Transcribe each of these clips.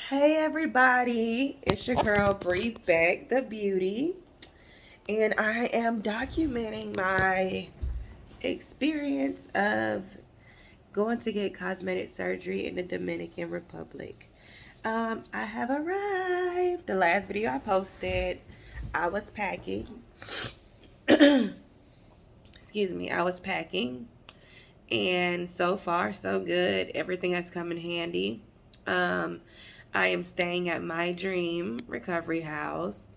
Hey everybody, it's your girl Bree Beck, the beauty, and I am documenting my experience of going to get cosmetic surgery in the Dominican Republic. I have arrived. The last video I posted, I was packing. Excuse me, I was packing, and so far so good. Everything has come in handy. Um, I am staying at my dream recovery house,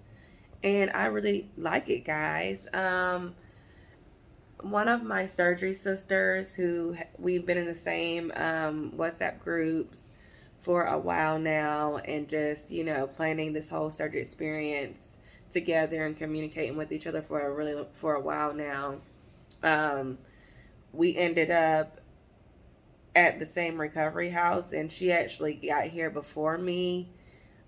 and I really like it, guys. One of my surgery sisters, who we've been in the same WhatsApp groups for a while now, and just planning this whole surgery experience together and communicating with each other for a while now. Um, we ended up at the same recovery house, and she actually got here before me.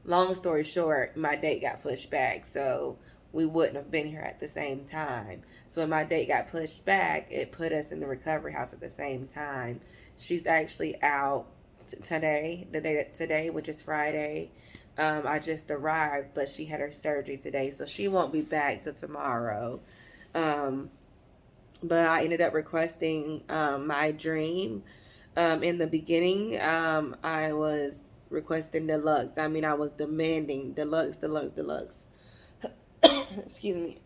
Long story short, my date got pushed back, so we wouldn't have been here at the same time. So when my date got pushed back, it put us in the recovery house at the same time. She's actually out today, which is Friday. I just arrived, but she had her surgery today, so she won't be back till tomorrow. Um, but I ended up requesting my dream. In the beginning, I was requesting deluxe. I mean, I was demanding deluxe, deluxe, deluxe. Excuse me.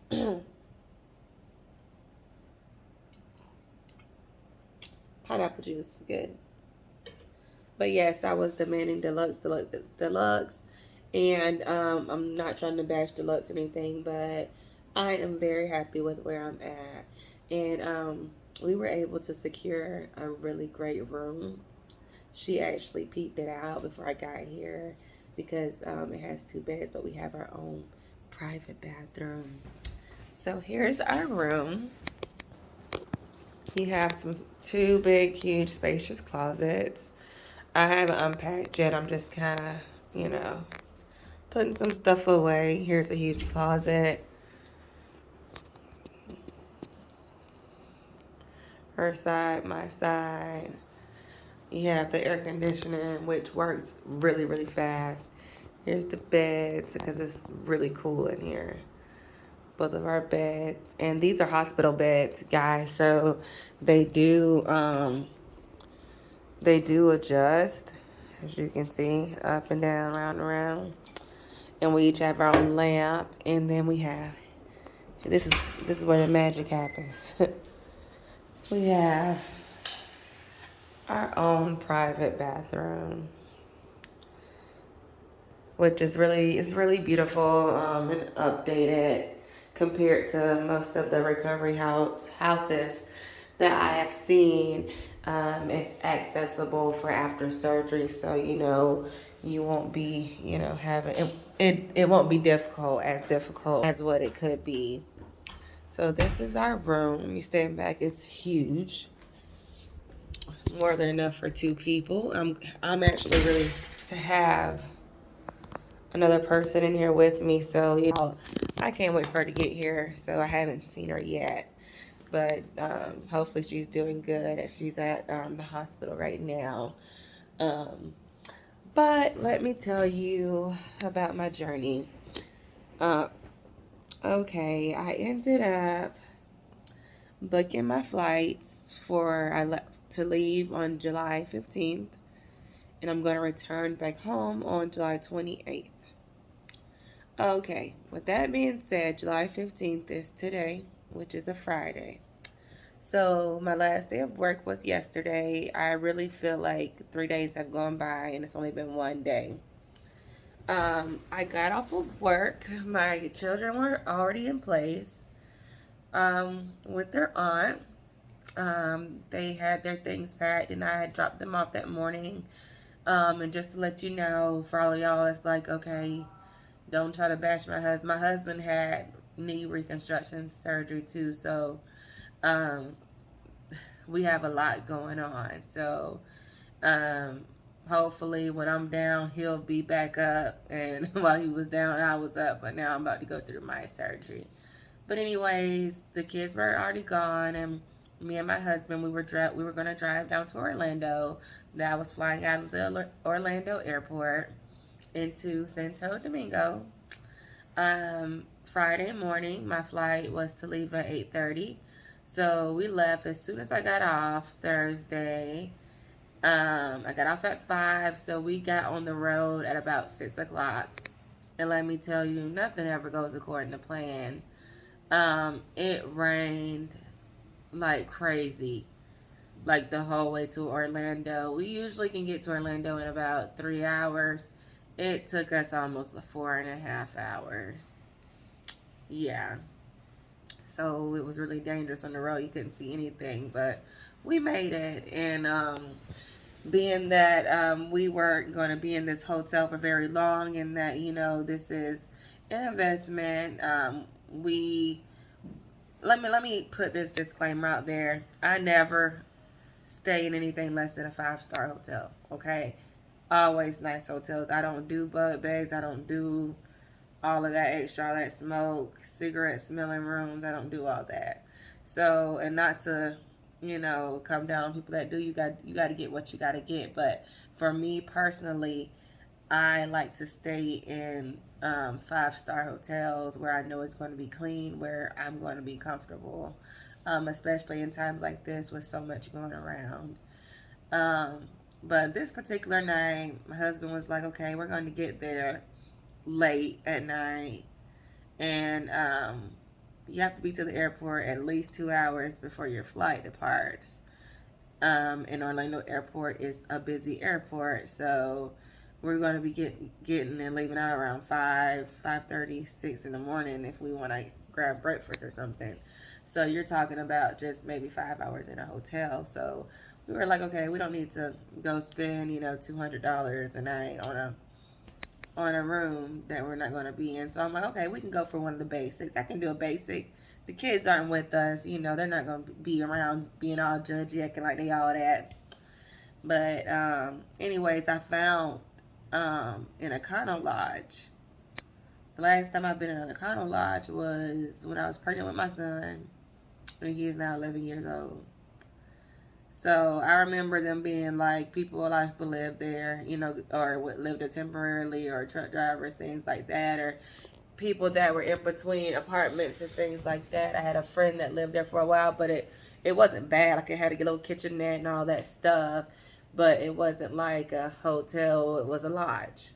Pineapple juice, good. But yes, I was demanding deluxe, deluxe, deluxe. And I'm not trying to bash deluxe or anything, but I am very happy with where I'm at. And we were able to secure a really great room. She actually peeped it out before I got here because it has two beds, but we have our own private bathroom. So here's our room. We have two big, huge, spacious closets. I haven't unpacked yet. I'm just kind of, you know, putting some stuff away. Here's a huge closet. Her side, my side. You have the air conditioning, which works really, really fast. Here's the beds because it's really cool in here. Both of our beds, and these are hospital beds, guys. So they do adjust, as you can see, up and down, round and around. And we each have our own lamp, and then we have this is where the magic happens. We have our own private bathroom, which is really beautiful and updated compared to most of the recovery houses that I have seen. It's accessible for after surgery, so you won't be having it won't be difficult as what it could be. So this is our room. Let me stand back. It's huge, more than enough for two people. I'm actually really to have another person in here with me, so I can't wait for her to get here. So I haven't seen her yet, but hopefully she's doing good, and she's at the hospital right now. But let me tell you about my journey. Okay, I ended up booking my flights to leave on July 15th, and I'm going to return back home on July 28th. Okay, with that being said, July 15th is today, which is a Friday. So my last day of work was yesterday. I really feel like 3 days have gone by and it's only been one day. I got off of work. My children were already in place with their aunt. They had their things packed, and I had dropped them off that morning. And just to let you know, for all of y'all, it's like, okay, don't try to bash my husband. My husband had knee reconstruction surgery too, so um, we have a lot going on. So um, hopefully when I'm down, he'll be back up. And while he was down, I was up. But now I'm about to go through my surgery. But anyways, the kids were already gone, and me and my husband, we were going to drive down to Orlando. That I was flying out of the Orlando airport. into Santo Domingo. Friday morning, my flight was to leave at 8:30. So we left as soon as I got off Thursday. I got off at 5, so we got on the road at about 6 o'clock. And let me tell you, nothing ever goes according to plan. It rained like crazy, like the whole way to Orlando. We usually can get to Orlando in about 3 hours. It took us almost 4.5 hours. Yeah. So it was really dangerous on the road. You couldn't see anything, but we made it. And being that we weren't going to be in this hotel for very long, and that this is an investment, we let me put this disclaimer out there. I never stay in anything less than a 5-star hotel. Okay, always nice hotels. I don't do bug bags. I don't do all of that extra, all that smoke, cigarette smelling rooms. I don't do all that. So, and not to, come down on people that do. You got to get what you got to get. But for me personally, I like to stay in 5-star hotels where I know it's going to be clean, where I'm going to be comfortable, especially in times like this with so much going around. But this particular night, my husband was like, okay, we're going to get there late at night, and you have to be to the airport at least 2 hours before your flight departs. And Orlando Airport is a busy airport, so we're going to be getting and leaving out around 5:30, 6 in the morning if we want to grab breakfast or something. So you're talking about just maybe 5 hours in a hotel. So we were like, okay, we don't need to go spend $200 a night on a room that we're not going to be in. So I'm like, okay, we can go for one of the basics. I can do a basic. The kids aren't with us. They're not going to be around being all judgy, acting like they all that. But anyways, I found in a Econo Lodge. The last time I've been in an Econo Lodge was when I was pregnant with my son, and he is now 11 years old. So I remember them being like people live there, or lived there temporarily, or truck drivers, things like that, or people that were in between apartments and things like that. I had a friend that lived there for a while, but it wasn't bad. Like it had a little kitchenette and all that stuff, but it wasn't like a hotel. It was a lodge.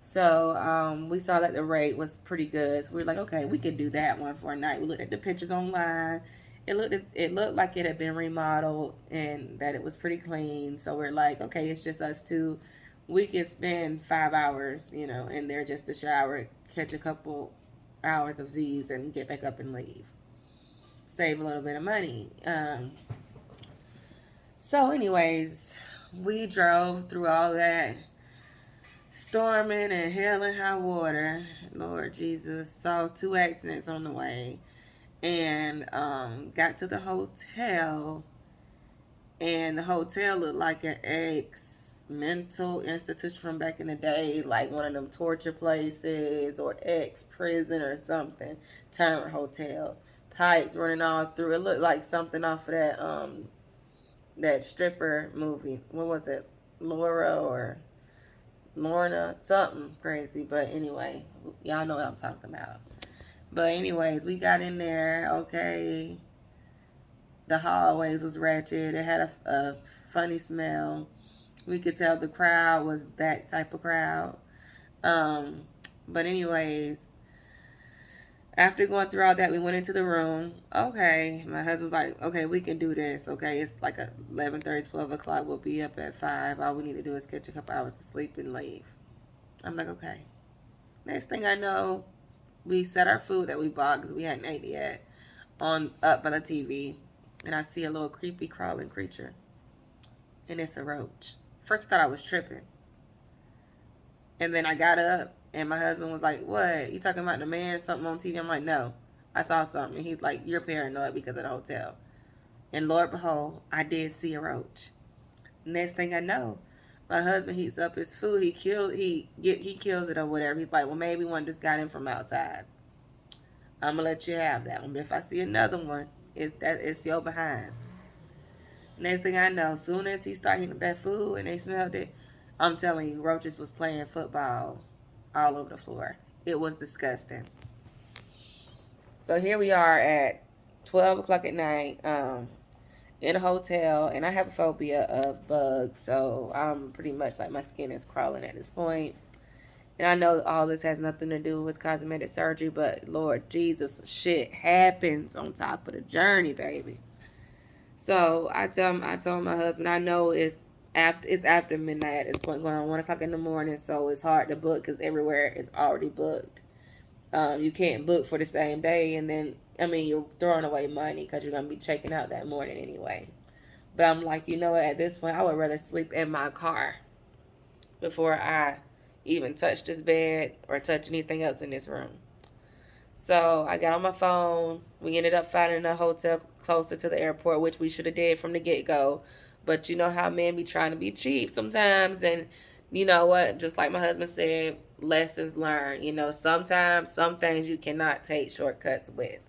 So we saw that the rate was pretty good. So we were like, okay, we could do that one for a night. We looked at the pictures online. It looked like it had been remodeled and that it was pretty clean. So we're like, okay, it's just us two. We could spend 5 hours, in there just to shower, catch a couple hours of Z's, and get back up and leave. Save a little bit of money. So anyways, we drove through all that storming and hell and high water. Lord Jesus, saw 2 accidents on the way. And got to the hotel, and the hotel looked like an ex-mental institution from back in the day, like one of them torture places or ex-prison or something. Tyrant hotel. Pipes running all through. It looked like something off of that stripper movie. What was it? Laura or Lorna? Something crazy. But anyway, y'all know what I'm talking about. But anyways, we got in there, okay. The hallways was ratchet. It had a funny smell. We could tell the crowd was that type of crowd. But anyways, after going through all that, we went into the room. Okay, my husband was like, okay, we can do this. Okay, it's like 11:30, 12 o'clock. We'll be up at 5. All we need to do is catch a couple hours of sleep and leave. I'm like, okay. Next thing I know, we set our food that we bought because we hadn't ate yet up by the TV, and I see a little creepy crawling creature, and it's a roach. First I thought I was tripping, and then I got up, and my husband was like, "What? You talking about the man? Something on TV?" I'm like, "No, I saw something." And he's like, "You're paranoid because of the hotel." And Lord behold, I did see a roach. Next thing I know, my husband heats up his food. He kills it or whatever. He's like, well, maybe one just got in from outside. I'm gonna let you have that one. But if I see another one, it's your behind. Next thing I know, as soon as he started heating up that food and they smelled it, I'm telling you, roaches was playing football all over the floor. It was disgusting. So here we are at 12 o'clock at night, in a hotel, and I have a phobia of bugs, so I'm pretty much like my skin is crawling at this point. And I know all this has nothing to do with cosmetic surgery, but Lord Jesus, shit happens on top of the journey, baby. So I told my husband, I know it's after midnight at this point, going on 1 o'clock in the morning, so it's hard to book because everywhere is already booked. You can't book for the same day, and then you're throwing away money because you're gonna be checking out that morning anyway. But I'm like, you know what? At this point, I would rather sleep in my car before I even touch this bed or touch anything else in this room. So I got on my phone. We ended up finding a hotel closer to the airport, which we should have did from the get go. But you know how men be trying to be cheap sometimes, and you know what? Just like my husband said, lessons learned. Sometimes some things you cannot take shortcuts with.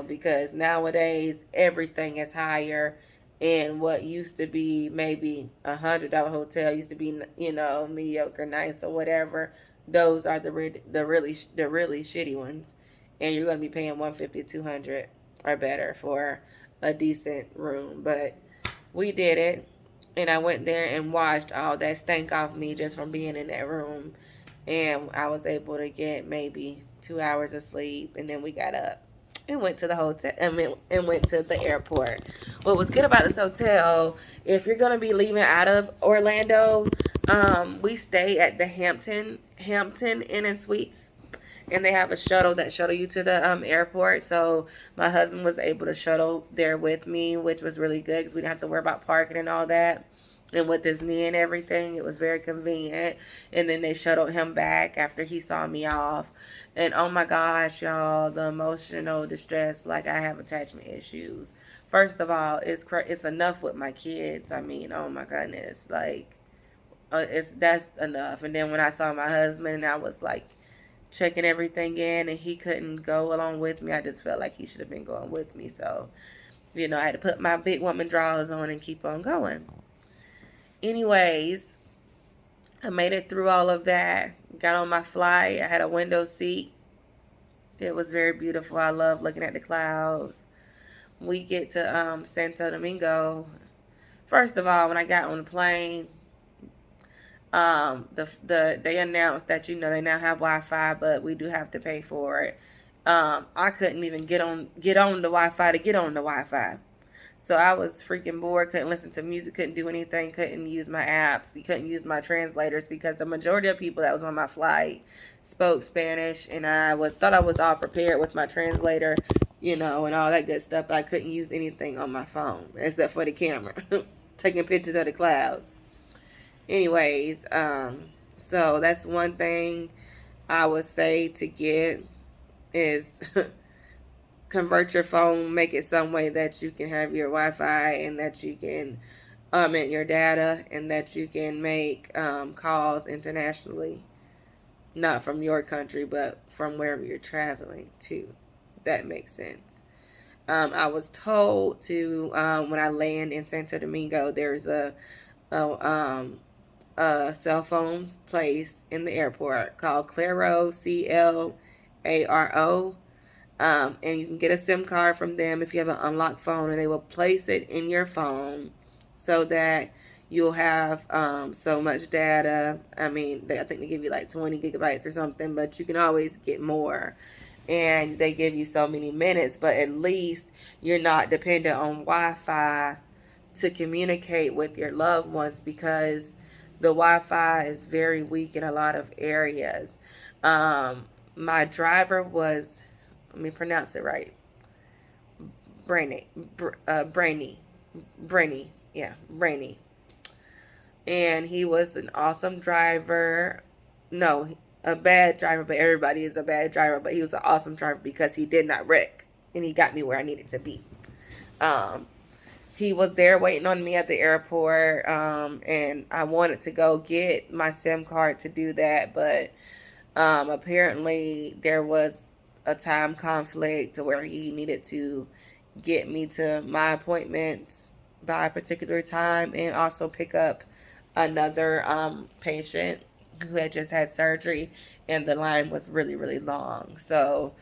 Because nowadays everything is higher, and what used to be maybe $100 hotel used to be mediocre, nice or whatever. Those are the really shitty ones, and you're gonna be paying 150, 200 or better for a decent room. But we did it, and I went there and washed all that stank off me just from being in that room, and I was able to get maybe 2 hours of sleep, and then we got up and went to the hotel and went to the airport. What was good about this hotel, if you're gonna be leaving out of Orlando, we stay at the Hampton Inn and Suites, and they have a shuttle that shuttle you to the airport. So my husband was able to shuttle there with me, which was really good because we didn't have to worry about parking and all that. And with his knee and everything, it was very convenient. And then they shuttled him back after he saw me off. And oh my gosh, y'all, the emotional distress, like I have attachment issues. First of all, it's enough with my kids. Oh my goodness, like that's enough. And then when I saw my husband, and I was like checking everything in, and he couldn't go along with me, I just felt like he should have been going with me. So, I had to put my big woman drawers on and keep on going. Anyways, I made it through all of that. Got on my flight. I had a window seat. It was very beautiful. I love looking at the clouds. We get to Santo Domingo. First of all, when I got on the plane, they announced that they now have Wi-Fi, but we do have to pay for it. I couldn't even get on the Wi-Fi to get on the Wi-Fi. So I was freaking bored, couldn't listen to music, couldn't do anything, couldn't use my apps, couldn't use my translators because the majority of people that was on my flight spoke Spanish, and thought I was all prepared with my translator, and all that good stuff, but I couldn't use anything on my phone except for the camera, taking pictures of the clouds. Anyways, so that's one thing I would say to get is convert your phone, make it some way that you can have your Wi-Fi and that you can and your data, and that you can make calls internationally, not from your country, but from wherever you're traveling to. If that makes sense. I was told to when I land in Santo Domingo, there's a cell phone place in the airport called Claro, Claro. And you can get a SIM card from them if you have an unlocked phone, and they will place it in your phone so that you'll have so much data. I think they give you like 20 gigabytes or something, but you can always get more. And they give you so many minutes, but at least you're not dependent on Wi-Fi to communicate with your loved ones, because the Wi-Fi is very weak in a lot of areas. My driver was, let me pronounce it right, Brainy, yeah, Brainy. And he was an awesome driver. No, a bad driver, but everybody is a bad driver. But he was an awesome driver because he did not wreck, and he got me where I needed to be. He was there waiting on me at the airport, and I wanted to go get my SIM card to do that, but apparently there was a time conflict to where he needed to get me to my appointments by a particular time, and also pick up another patient who had just had surgery, and the line was really, really long. So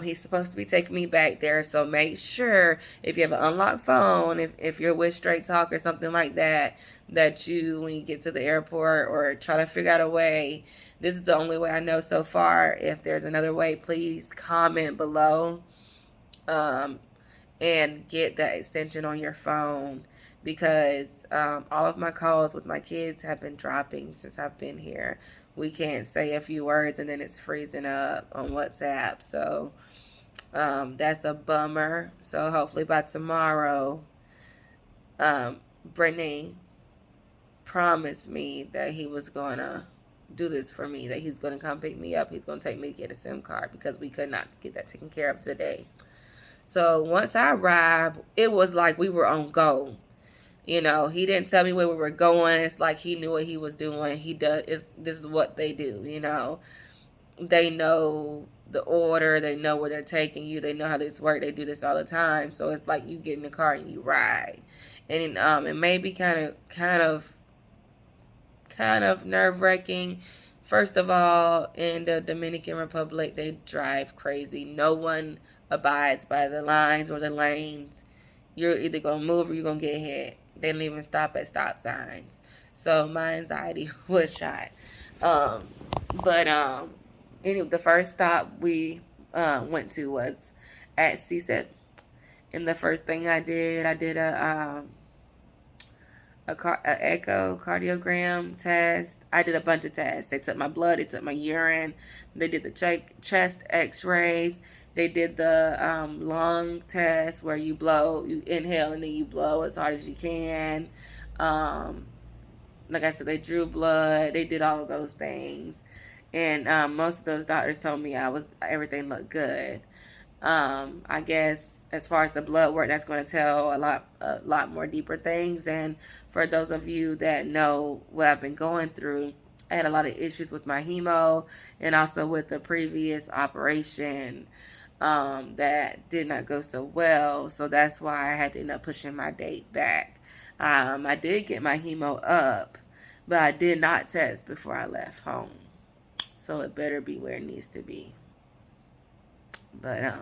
he's supposed to be taking me back there. So make sure if you have an unlocked phone, if you're with Straight Talk or something like that, that you, when you get to the airport or try to figure out a way, this is the only way I know so far. If there's another way, please comment below. Um, and get that extension on your phone, because all of my calls with my kids have been dropping since I've been here. We can't say a few words and then it's freezing up on WhatsApp. So that's a bummer. So hopefully by tomorrow, Brittany promised me that he was going to do this for me, that he's going to come pick me up. He's going to take me to get a SIM card because we could not get that taken care of today. So once I arrived, it was like we were on go. You know, he didn't tell me where we were going. It's like he knew what he was doing. This is what they do, you know. They know the order. They know where they're taking you. They know how this works. They do this all the time. So it's like you get in the car and you ride. And it may be kind of nerve-wracking. First of all, in the Dominican Republic, they drive crazy. No one abides by the lines or the lanes. You're either going to move or you're going to get hit. They don't even stop at stop signs. So my anxiety was shot. Anyway, the first stop we went to was at CSEP. And the first thing I did a echocardiogram test. I did a bunch of tests. They took my blood, they took my urine, they did the chest x-rays, they did the lung test where you inhale and then you blow as hard as you can. Like I said, they drew blood, they did all of those things. And most of those doctors told me everything looked good. I guess as far as the blood work, that's going to tell a lot more deeper things. And for those of you that know what I've been going through, I had a lot of issues with my hemo and also with the previous operation that did not go so well. So that's why I had to end up pushing my date back. I did get my hemo up, but I did not test before I left home. So it better be where it needs to be. But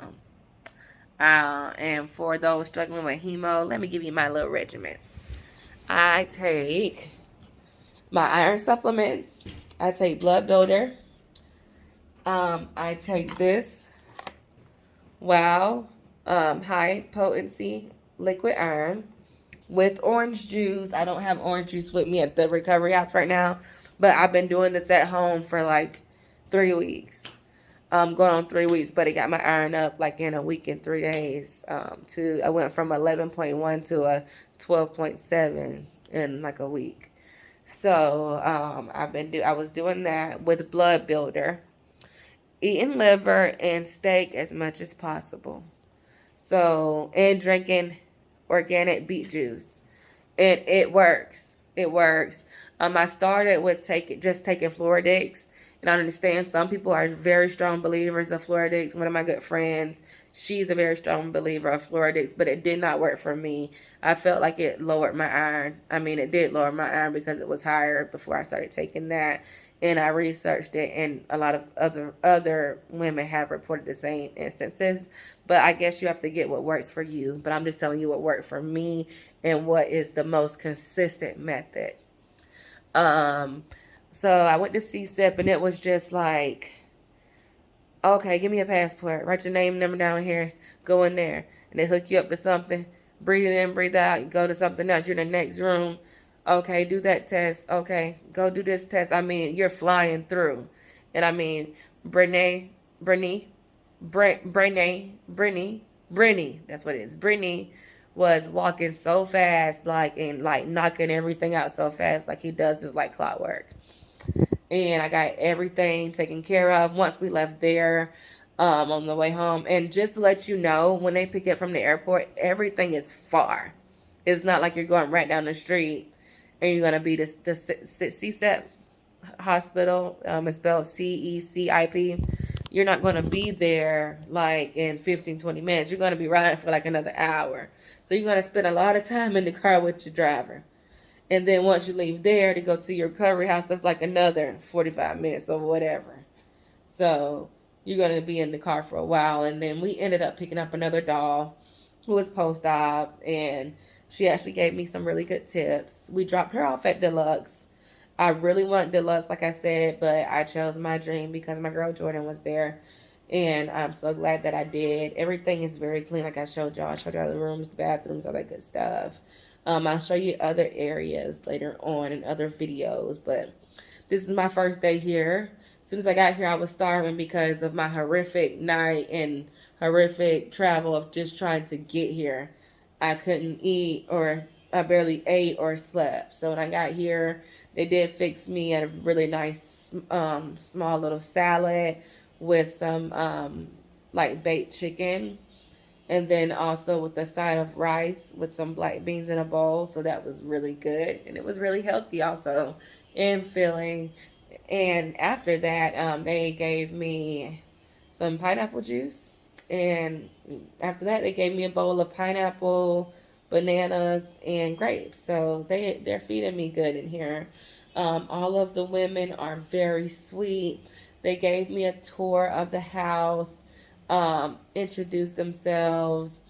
and for those struggling with hemo, let me give you my little regimen. I take my iron supplements. I take blood builder. I take this high potency liquid iron with orange juice. I don't have orange juice with me at the recovery house right now, but I've been doing this at home for like 3 weeks. Going on 3 weeks, but it got my iron up like in a week and 3 days. I went from 11.1 to a 12.7 in like a week. So I was doing that with blood builder, eating liver and steak as much as possible. So, and drinking organic beet juice. And it works. It works. I started with taking Floridix. And I understand some people are very strong believers of Floridix. One of my good friends, she's a very strong believer of Floridix, but it did not work for me. I felt like it lowered my iron. I mean, it did lower my iron because it was higher before I started taking that. And I researched it, and a lot of other women have reported the same instances. But I guess you have to get what works for you. But I'm just telling you what worked for me and what is the most consistent method. So I went to CSIP, and it was just like, okay, give me a passport. Write your name and number down here. Go in there. And they hook you up to something. Breathe in, breathe out. You go to something else. You're in the next room. Okay, do that test. Okay, go do this test. I mean, you're flying through. And I mean, Brittany, that's what it is. Brittany was walking so fast, like knocking everything out so fast, like he does this like clockwork. And I got everything taken care of once we left there on the way home. And just to let you know, when they pick you up from the airport, everything is far. It's not like you're going right down the street and you're going to be the CSEP hospital. It's spelled CECIP. You're not going to be there like in 15, 20 minutes. You're going to be riding for like another hour. So you're going to spend a lot of time in the car with your driver. And then once you leave there to go to your recovery house, that's like another 45 minutes or whatever. So you're going to be in the car for a while. And then we ended up picking up another doll who was post-op, and she actually gave me some really good tips. We dropped her off at Deluxe. I really want Deluxe, like I said, but I chose my dream because my girl Jordan was there. And I'm so glad that I did. Everything is very clean, like I showed y'all. I showed y'all the rooms, the bathrooms, all that good stuff. I'll show you other areas later on in other videos, but this is my first day here. As soon as I got here, I was starving because of my horrific night and horrific travel of just trying to get here. I couldn't eat, or I barely ate or slept. So when I got here, they did fix me a really nice small little salad with some like baked chicken, and then also with a side of rice with some black beans in a bowl. So that was really good, and it was really healthy also and filling. And after that, they gave me some pineapple juice, and after that, they gave me a bowl of pineapple, bananas, and grapes. So they're feeding me good in here. All of the women are very sweet. They gave me a tour of the house, introduced themselves.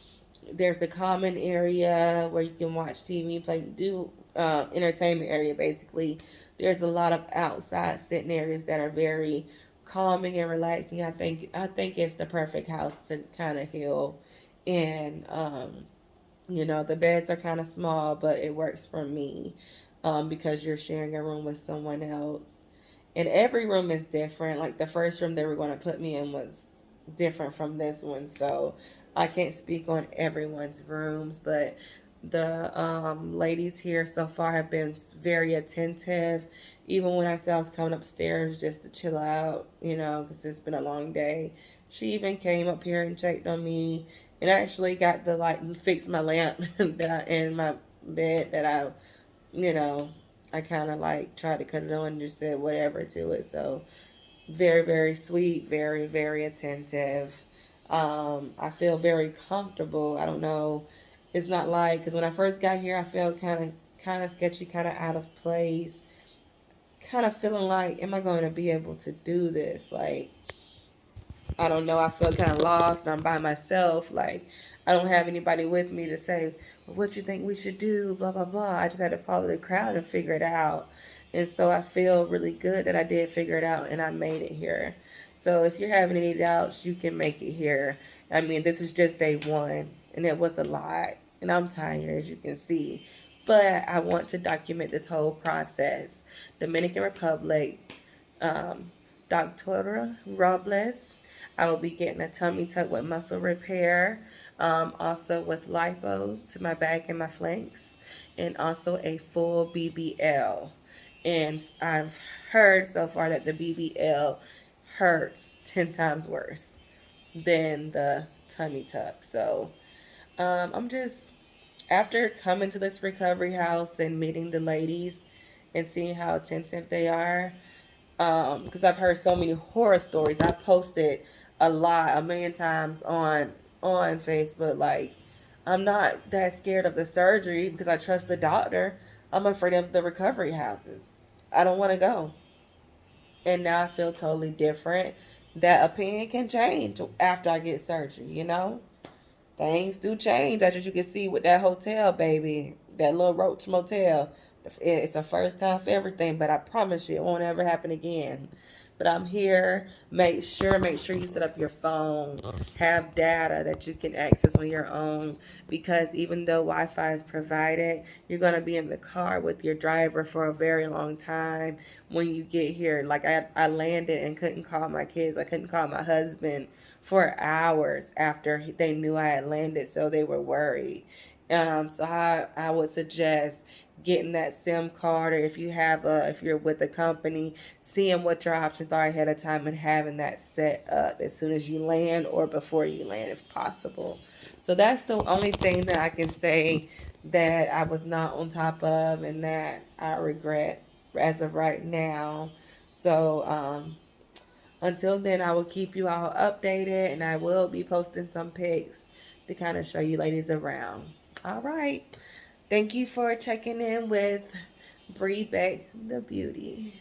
There's a common area where you can watch TV, play, do entertainment area basically. There's a lot of outside sitting areas that are very calming and relaxing. I think it's the perfect house to kind of heal. And the beds are kind of small, but it works for me because you're sharing a room with someone else. And every room is different. Like the first room they were going to put me in was different from this one. So I can't speak on everyone's rooms, but the ladies here so far have been very attentive. Even when I said I was coming upstairs just to chill out, because it's been a long day. She even came up here and checked on me and actually got the light and fixed my lamp that I in my bed that you know, I kind of like tried to cut it on and just said whatever to it. So very, very sweet, very, very attentive. I feel very comfortable. I don't know. It's not like, because when I first got here, I felt kind of sketchy, kind of out of place, kind of feeling like, am I going to be able to do this? Like, I don't know. I feel kind of lost and I'm by myself. Like, I don't have anybody with me to say, well, what you think we should do? Blah, blah, blah. I just had to follow the crowd and figure it out. And so I feel really good that I did figure it out and I made it here. So if you're having any doubts, you can make it here. I mean, this is just day one and it was a lot. And I'm tired, as you can see. But I want to document this whole process. Dominican Republic, Doctora Robles. I will be getting a tummy tuck with muscle repair, also with lipo to my back and my flanks, and also a full BBL. And I've heard so far that the BBL hurts 10 times worse than the tummy tuck. So I'm just, after coming to this recovery house and meeting the ladies and seeing how attentive they are, because I've heard so many horror stories. I posted a million times on Facebook. Like, I'm not that scared of the surgery because I trust the doctor. I'm afraid of the recovery houses. I don't want to go. And now I feel totally different. That opinion can change after I get surgery. Things do change, as you can see with that hotel, baby. That little Roach Motel. It's a first time for everything, but I promise you it won't ever happen again. But I'm here. Make sure you set up your phone. Have data that you can access on your own. Because even though Wi-Fi is provided, you're going to be in the car with your driver for a very long time when you get here. Like I landed and couldn't call my kids. I couldn't call my husband for hours after they knew I had landed, so they were worried. So I would suggest getting that SIM card, or if you're with a company, seeing what your options are ahead of time and having that set up as soon as you land or before you land if possible. So that's the only thing that I can say that I was not on top of and that I regret as of right now. So until then, I will keep you all updated and I will be posting some pics to kind of show you ladies around. All right. Thank you for checking in with breathe back the beauty.